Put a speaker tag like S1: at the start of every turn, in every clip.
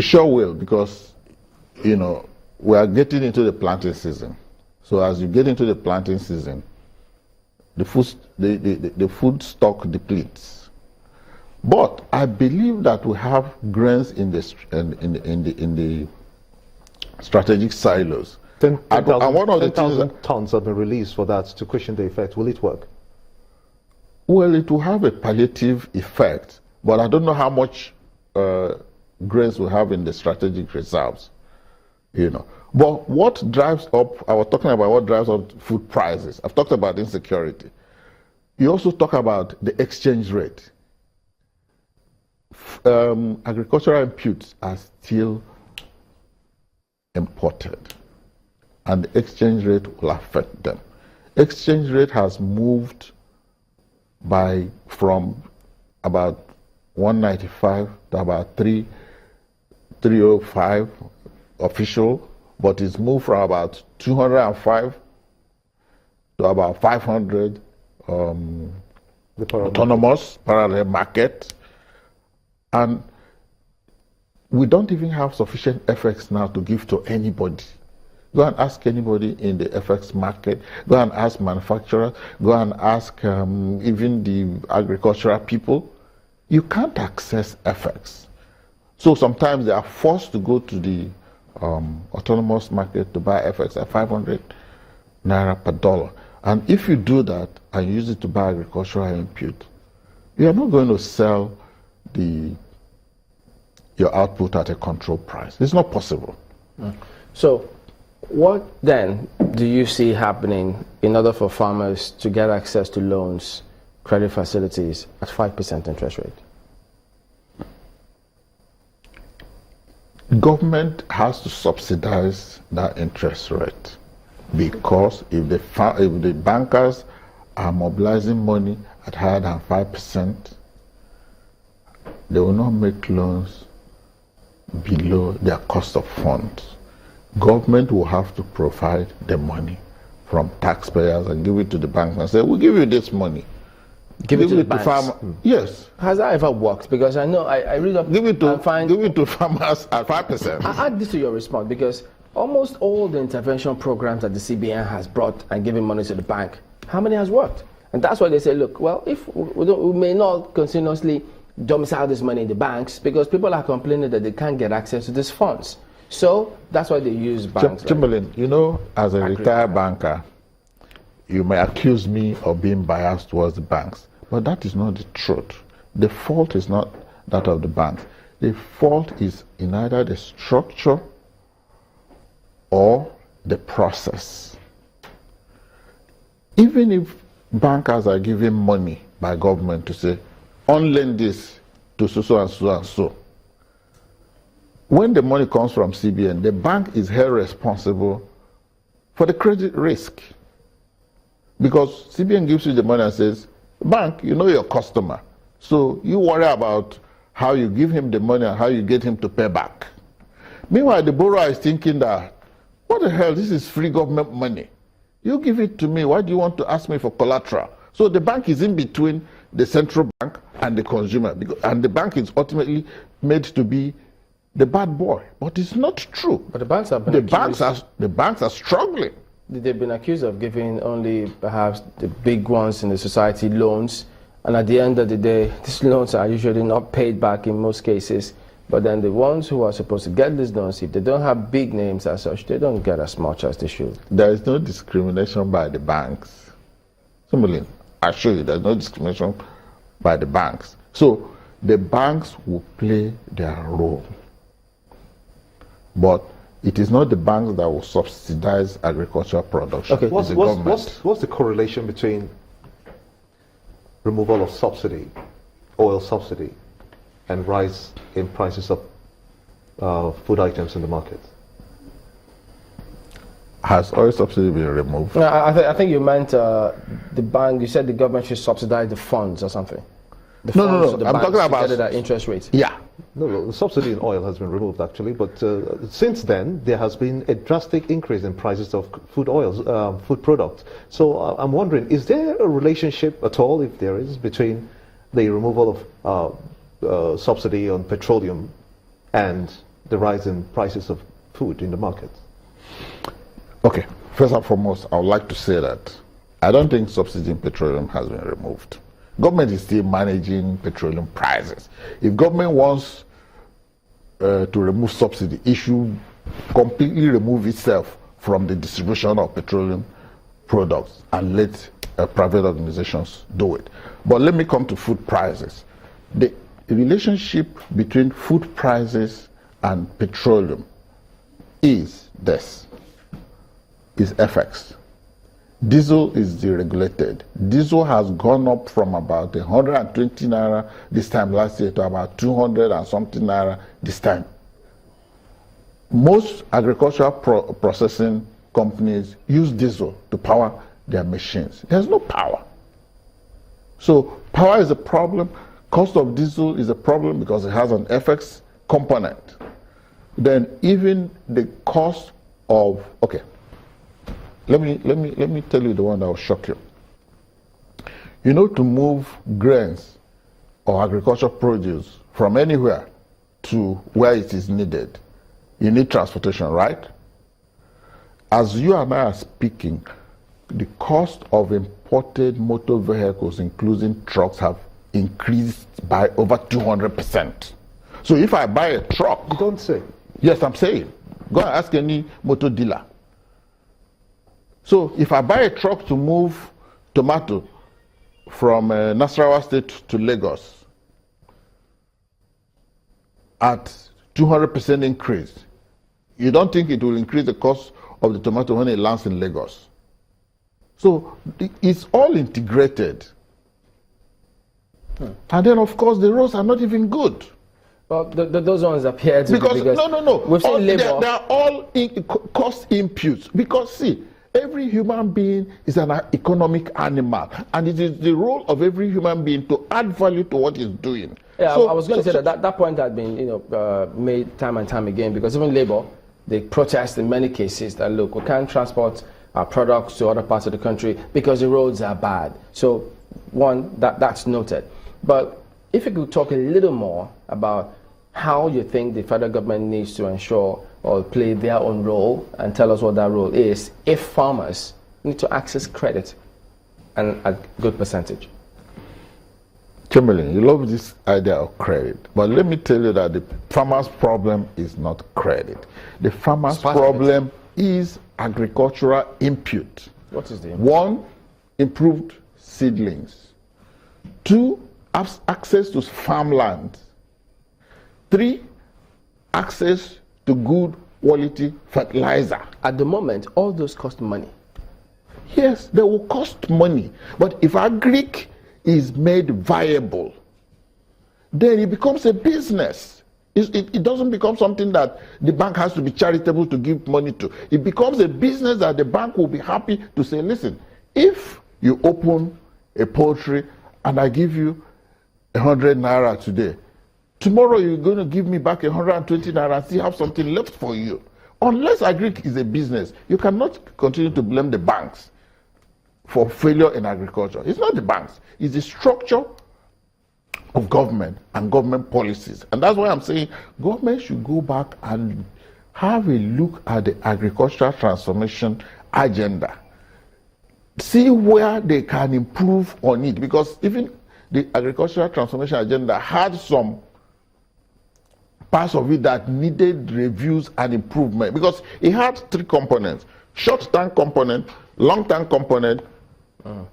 S1: sure will, because, we are getting into the planting season. So as you get into the planting season, the food stock depletes. But I believe that we have grains in the strategic silos.
S2: 10,000 tons have been released for that to cushion the effect. Will it work?
S1: Well, it will have a palliative effect, but I don't know how much grains we have in the strategic reserves. But what drives up, I was talking about what drives up food prices. I've talked about insecurity. You also talk about the exchange rate. Agricultural inputs are still imported, and the exchange rate will affect them. Exchange rate has moved from about 195 to about 305 official, but it's moved from about 205 to about 500 autonomous parallel market. And we don't even have sufficient FX now to give to anybody. Go and ask anybody in the FX market, go and ask manufacturers, go and ask even the agricultural people. You can't access FX. So sometimes they are forced to go to the autonomous market to buy FX at 500 naira per dollar. And if you do that and use it to buy agricultural input, you are not going to sell your output at a controlled price. It's not possible.
S3: So what then do you see happening in order for farmers to get access to loans, credit facilities at 5% interest rate?
S1: Government has to subsidize that interest rate, because if the bankers are mobilizing money at higher than 5%, they will not make loans below their cost of funds. Government will have to provide the money from taxpayers and give it to the banks and say, we'll give you this money.
S3: Give it to the banks.
S1: Yes.
S3: Has that ever worked? Because I know I read up
S1: give it to farmers at 5%.
S3: I add this to your response, because almost all the intervention programs that the CBN has brought and given money to the bank, how many has worked? And that's why they say, look, well, if we may not continuously domicile this money in the banks, because people are complaining that they can't get access to these funds. So that's why they use banks.
S1: Chamberlain, as a retired banker, you may accuse me of being biased towards the banks, but that is not the truth. The fault is not that of the banks. The fault is in either the structure or the process. Even if bankers are given money by government to say, on-lend this to so and so and so, when the money comes from CBN, the bank is held responsible for the credit risk. Because CBN gives you the money and says, bank, you know your customer, so you worry about how you give him the money and how you get him to pay back. Meanwhile, the borrower is thinking that, what the hell, this is free government money. You give it to me, why do you want to ask me for collateral? So the bank is in between the central bank and the consumer, and the bank is ultimately made to be the bad boy. But it's not true.
S3: But the banks have been
S1: the banks are struggling.
S3: They've been accused of giving only perhaps the big ones in the society loans, and at the end of the day, these loans are usually not paid back in most cases. But then the ones who are supposed to get these loans, if they don't have big names as such, they don't get as much as they should.
S1: There is no discrimination by the banks. Similarly, I assure you, there's no discrimination by the banks. So the banks will play their role. But it is not the banks that will subsidize agricultural production.
S2: Okay, what's the correlation between removal of subsidy, oil subsidy, and rise in prices of food items in the market?
S1: Has oil subsidy been removed?
S3: No, I think you meant the bank. You said the government should subsidize the funds or something.
S1: No. I'm talking about
S3: that interest rate.
S1: Yeah.
S2: No, the subsidy in oil has been removed actually, but since then there has been a drastic increase in prices of food oils, food products. So I'm wondering, is there a relationship at all, if there is, between the removal of subsidy on petroleum and the rise in prices of food in the market?
S1: Okay, first and foremost, I would like to say that I don't think subsidy in petroleum has been removed. Government is still managing petroleum prices. If government wants to remove subsidy, it should completely remove itself from the distribution of petroleum products and let private organizations do it. But let me come to food prices. The relationship between food prices and petroleum is this, is FX. Diesel is deregulated. Diesel has gone up from about 120 naira this time last year to about 200 and something naira this time. Most agricultural processing companies use diesel to power their machines. There's no power. So power is a problem. Cost of diesel is a problem because it has an FX component. Then even the cost of, okay, let me tell you the one that will shock you. You know, to move grains or agricultural produce from anywhere to where it is needed, you need transportation, right? As you and I are speaking, the cost of imported motor vehicles, including trucks, have increased by over 200%. So if I buy a truck...
S2: You don't say.
S1: Yes, I'm saying. Go and ask any motor dealer. So if I buy a truck to move tomato from Nasarawa State to Lagos at 200% increase, you don't think it will increase the cost of the tomato when it lands in Lagos? So it's all integrated. And then, of course, the roads are not even good.
S3: Well, those ones appear to
S1: because no.
S3: We've seen labor.
S1: They're all cost inputs. Because, see, every human being is an economic animal, and it is the role of every human being to add value to what he's doing.
S3: Yeah, so, I was going to say that point had been made time and time again, because even labor, they protest in many cases that, look, we can't transport our products to other parts of the country because the roads are bad. So one, that's noted. But if you could talk a little more about how you think the federal government needs to ensure or play their own role, and tell us what that role is if farmers need to access credit and a good percentage.
S1: Chamberlain, you love this idea of credit, but let me tell you that the farmer's problem is not credit. The farmer's problem is agricultural input.
S3: What is the input? 1,
S1: improved seedlings. 2, access to farmland. 3, access to good quality fertilizer.
S3: At the moment, all those cost money.
S1: Yes, they will cost money. But if agric is made viable, then it becomes a business. It doesn't become something that the bank has to be charitable to give money to. It becomes a business that the bank will be happy to say, listen, if you open a poultry and I give you 100 naira today, tomorrow you're going to give me back 120 naira and still have something left for you. Unless agric is a business, you cannot continue to blame the banks for failure in agriculture. It's not the banks, it's the structure of government and government policies. And that's why I'm saying government should go back and have a look at the agricultural transformation agenda. See where they can improve on it, because even the agricultural transformation agenda had some parts of it that needed reviews and improvement, because it had 3 components: short-term component, long-term component,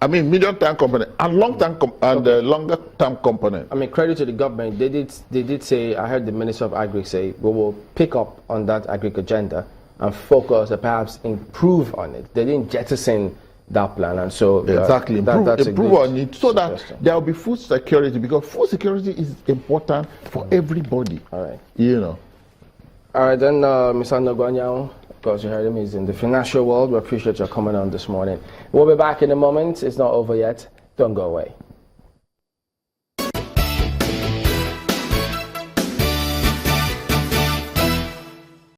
S1: medium-term component, and long-term longer-term component.
S3: I mean, credit to the government. They did say, I heard the Minister of Agri say, we will pick up on that agric agenda and focus or perhaps improve on it. They didn't jettison that plan, and so
S1: exactly improve on it so that there will be food security, because food security is important for everybody.
S3: All right.
S1: All
S3: right, then Mr. Anogwi Anyanwu, of course you heard him, he's in the financial world. We appreciate your coming on this morning. We'll be back in a moment. It's not over yet. Don't go away.